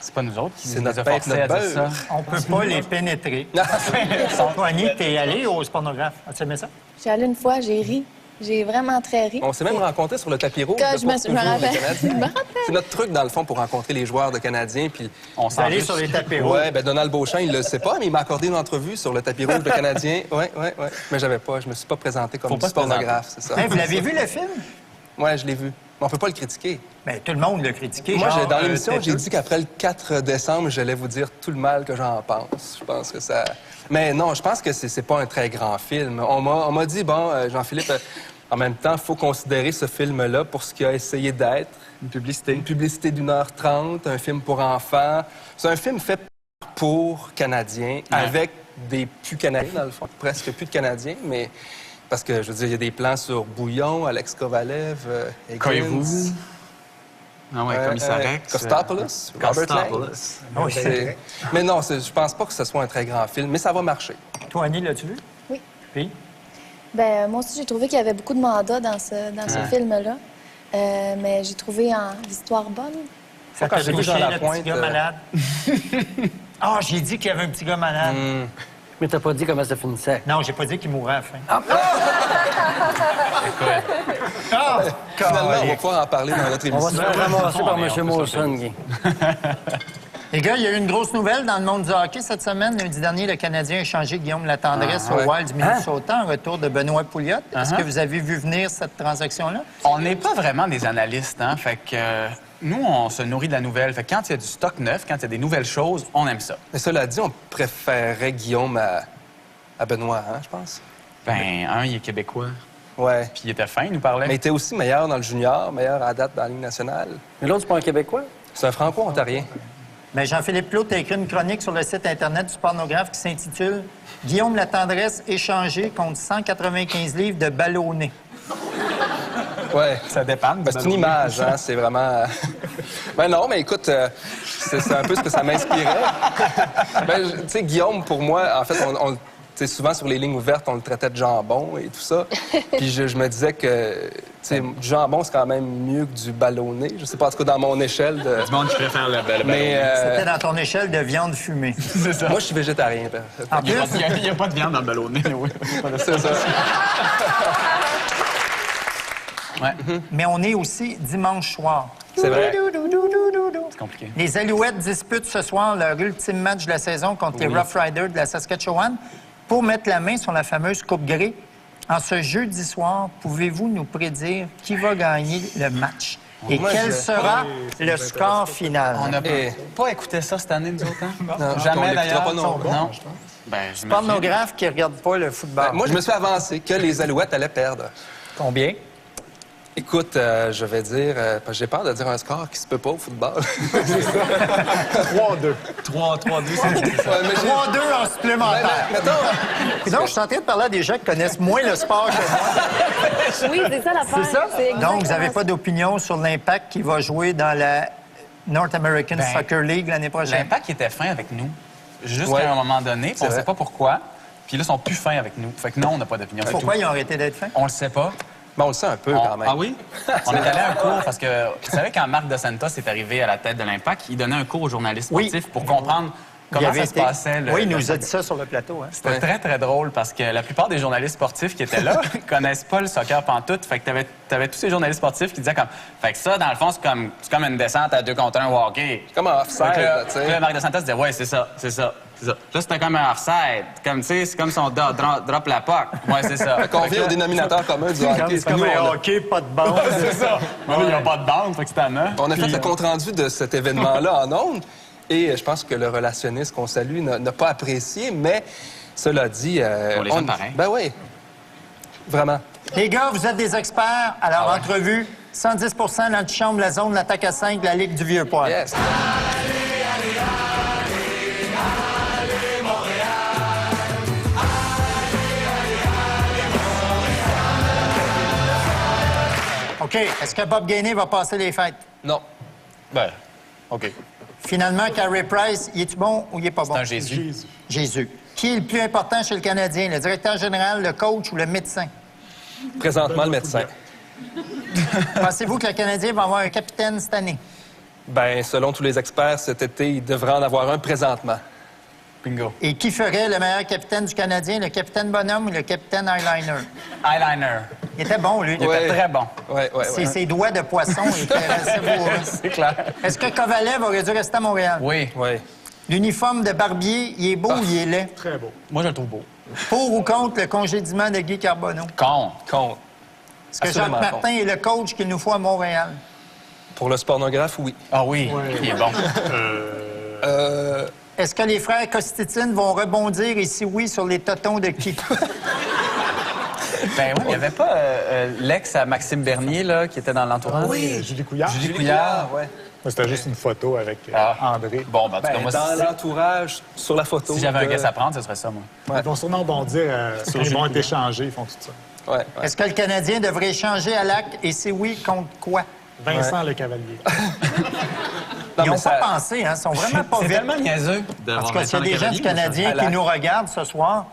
C'est pas nous autres qui C'est les notre a pain, forcés à notre dire ça. beurre. On peut pas les pénétrer. Antoine, t'es allé au pornographe. As-tu aimé ça? J'y allée une fois, j'ai ri. J'ai vraiment très ri. On s'est même rencontrés sur le tapis rouge. Quand là, je me pour toujours rappelle. les Canadiens. Je me rappelle. C'est notre truc, dans le fond, pour rencontrer les joueurs de Canadiens. Puis, On Vous allez sur les tapis rouges. ouais, ben Donald Beauchamp, il le sait pas, mais il m'a accordé une entrevue sur le tapis rouge de Canadiens. Ouais. Mais je me suis pas présenté comme Faut pas se pornographe, c'est ça. Hein, vous l'avez vu, le film? Ouais, je l'ai vu. Mais on peut pas le critiquer. Bien, tout le monde l'a critiqué. Moi, genre, dans l'émission, j'ai têteux. dit qu'après le 4 décembre, j'allais vous dire tout le mal que j'en pense. Je pense que ça... Mais non, je pense que c'est pas un très grand film. On m'a dit, bon, Jean-Philippe, en même temps, il faut considérer ce film-là pour ce qu'il a essayé d'être. Une publicité. Une publicité d'1h30, un film pour enfants. C'est un film fait pour Canadiens, avec des plus Canadiens, dans le fond. Presque plus de Canadiens, mais... Parce que, je veux dire, il y a des plans sur Bouillon, Alex Kovalev, Higgins. Coyez-vous. Ah ouais, Commissaire Rex. Costopoulos, Robert Lang. Costopoulos. Oui, c'est vrai. Mais non, je pense pas que ce soit un très grand film, mais ça va marcher. Toi, Annie, l'as-tu vu? Oui. Puis? Ben, moi aussi, j'ai trouvé qu'il y avait beaucoup de mandats dans ce film-là. Mais j'ai trouvé l'histoire bonne. Ça Quand t'a j'ai vu touché, Jean le Lapointe, petit gars malade? Ah, j'ai dit qu'il y avait un petit gars malade. Mais t'as pas dit comment ça finissait. Non, j'ai pas dit qu'il mourrait à la fin. Finalement, on va pouvoir en parler dans notre On va se émission. faire ramasser par mais M. on peut Molson, Guy. Les gars, il y a eu une grosse nouvelle dans le monde du hockey cette semaine. Lundi dernier, le Canadien a échangé Guillaume Latendresse au Wild du Minnesota en retour de Benoît Pouliot. Est-ce que vous avez vu venir cette transaction-là? On n'est pas vraiment des analystes, hein? Fait que nous, on se nourrit de la nouvelle. Fait que quand il y a du stock neuf, quand il y a des nouvelles choses, on aime ça. Mais cela dit, on préférerait Guillaume à Benoît, hein, je pense. Ben, il est québécois. Ouais. Puis il était fin, il nous parlait. Mais il était aussi meilleur dans le junior, meilleur à date dans la Ligue nationale. Mais l'autre, c'est pas un Québécois? C'est un franco-ontarien. Bien, Jean-Philippe Plot a écrit une chronique sur le site Internet du pornographe qui s'intitule « Guillaume Latendresse échangé contre 195 livres de ballonné ». Ouais. Ça dépend. Ben, c'est une image, hein, c'est vraiment... Ben non, mais écoute, c'est un peu ce que ça m'inspirait. Ben, tu sais, Guillaume, pour moi, en fait, tu sais, souvent sur les lignes ouvertes, on le traitait de jambon et tout ça. Puis je me disais que, tu sais, du jambon, c'est quand même mieux que du ballonné. Je sais pas, en tout cas, dans mon échelle de... Du monde qui préfère le bel. Mais C'était dans ton échelle de viande fumée. C'est ça. moi, je suis végétarien. Ben. En Il plus, n'y a pas de viande dans le ballonné, oui. C'est ça. Ouais, mais on est aussi dimanche soir. C'est vrai. c'est compliqué. Les Alouettes disputent ce soir leur ultime match de la saison contre les Rough Riders de la Saskatchewan pour mettre la main sur la fameuse Coupe Grey. En ce jeudi soir, pouvez-vous nous prédire qui va gagner le match? Et Moi, quel je- sera le score final? On n'a Eh. pas écouté ça cette année, nous autres, hein? Non, on Jamais, l'écoutera d'ailleurs. pas non plus. Non. Ben, j'imagine. Pornographe qui ne regarde pas le football. Moi, je me suis avancé que les Alouettes allaient perdre. Combien? Écoute, je vais dire... parce que j'ai peur de dire un score qui se peut pas au football. 3-2. 3-2, c'est... Ouais, mais 3-2 en supplémentaire. mettons, Donc, je suis en train de parler à des gens qui connaissent moins le sport que moi. Oui, c'est ça l'affaire. C'est ça? exactement Donc, vous n'avez pas d'opinion sur l'Impact qui va jouer dans la North American Ben, Soccer League l'année prochaine? L'impact était fin avec nous jusqu'à Ouais. un moment donné, puis on ne vrai. sait pas pourquoi. Puis là, ils sont plus fins avec nous. Fait que non, on n'a pas d'opinion. Pourquoi ils ont arrêté d'être fins? On le sait pas. on le sait un peu quand même. Ah oui? On est allé à un cours parce que, vous savez, quand Marc De Santos est arrivé à la tête de l'Impact, il donnait un cours aux journalistes Oui. sportifs pour comprendre Il comment avait ça se passait. Oui, il nous a dit ça sur le plateau. Hein? C'était très, très drôle parce que la plupart des journalistes sportifs qui étaient là connaissent pas le soccer pantoute. Fait que t'avais tous ces journalistes sportifs qui disaient comme... Fait que ça, dans le fond, c'est comme une descente à 2 contre 1 au hockey. C'est comme un offside, Fait que là, là, tu sais. là, Marc De Santos disait, ouais, c'est ça. Là, c'était comme un offside. Comme, tu sais, c'est comme si on drop la puck. Ouais, c'est ça. Fait qu'on Fait que vient au là- dénominateur commun du hockey. C'est comme Nous, un hockey, pas de bande. C'est ça. Mais là, il n'y a pas de bande, fait que c'est tannant. on a fait Puis, le compte-rendu de cet événement-là en ondes. Et je pense que le relationniste qu'on salue n'a pas apprécié, mais cela dit... On les aime pareil. Ben oui. Vraiment. Les gars, vous êtes des experts. Alors, entrevue, 110 l'antichambre, la zone, l'attaque à 5, la Ligue du Vieux-Poil. Yes. OK. Est-ce que Bob Gainey va passer les fêtes? Non. Ben, OK. Finalement, Carey Price, il est-tu bon ou il est pas bon? C'est un Jésus. Jésus. Qui est le plus important chez le Canadien? Le directeur général, le coach ou le médecin? Présentement, le médecin. Pensez-vous que le Canadien va avoir un capitaine cette année? Ben, selon tous les experts, cet été, il devrait en avoir un présentement. Bingo. Et qui ferait le meilleur capitaine du Canadien, le capitaine Bonhomme ou le capitaine Eyeliner? Eyeliner. Il était bon, lui. Il Ouais. était très bon. Ouais. Ses doigts de poisson étaient assez beaux. C'est clair. Est-ce que Kovalev aurait dû rester à Montréal? Oui. Ouais. L'uniforme de barbier, il est beau ou il est laid? Très beau. Moi, je le trouve beau. Pour ou contre le congédiement de Guy Carbonneau? Contre. Est-ce que Absolument Jacques Martin est le coach qu'il nous faut à Montréal? Pour le spornographe, oui. Ah oui, il est bon. Est-ce que les frères Costitine vont rebondir, et si oui, sur les totons de qui? Ben oui, il n'y avait pas l'ex à Maxime Bernier, là, qui était dans l'entourage? Julie Couillard. Julie Couillard. ouais. Moi, c'était juste une photo avec André. Bon, ben, en tout cas, Ben, moi, dans si, l'entourage, sur la photo. si j'avais un de- guess à prendre, ce serait ça, moi. Ils vont sûrement bondir quand ils vont être échangés, ils font tout ça. Ouais. Est-ce que le Canadien devrait échanger à Lac, et si oui, contre quoi? Vincent Le Cavalier. Ils mais n'ont ça- pas pensé, hein? Ils sont vraiment pas C'est vite. tellement niaiseux. Parce que s'il y a des gens du Canadien qui nous regardent ce soir,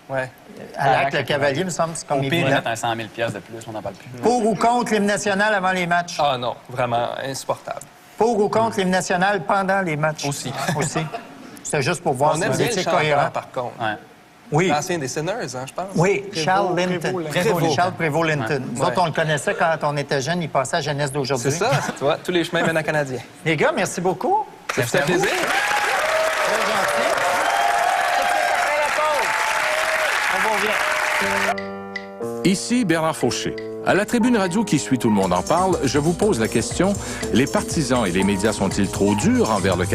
Ouais. à Lac, le Cavalier, me semble que c'est comme Au pire, ils évident. mettent un 100 000 piastres de plus, on n'en parle plus. Pour ou contre l'hymne national avant les matchs? Ah non, vraiment insupportable. Pour ou contre l'hymne national pendant les matchs? Aussi. Aussi. C'était juste pour voir On si aime vous bien le étiez chanteur, cohérent. par contre. Ouais. Oui. L'ancien des Sinners, hein, je pense. Oui, Charles Linton. Prévost. Charles Prévost-Linton. Nous Ouais. autres, on le connaissait quand on était jeunes. Il passait à Jeunesse d'aujourd'hui. C'est ça, tu vois, tous les chemins mènent à Canadien. Les gars, merci beaucoup. Ça fait plaisir. Très gentil. Tout de suite après la pause. On vous revient. Ici Bernard Fauché. À la Tribune Radio qui suit Tout le monde en parle, je vous pose la question, les partisans et les médias sont-ils trop durs envers le Canada?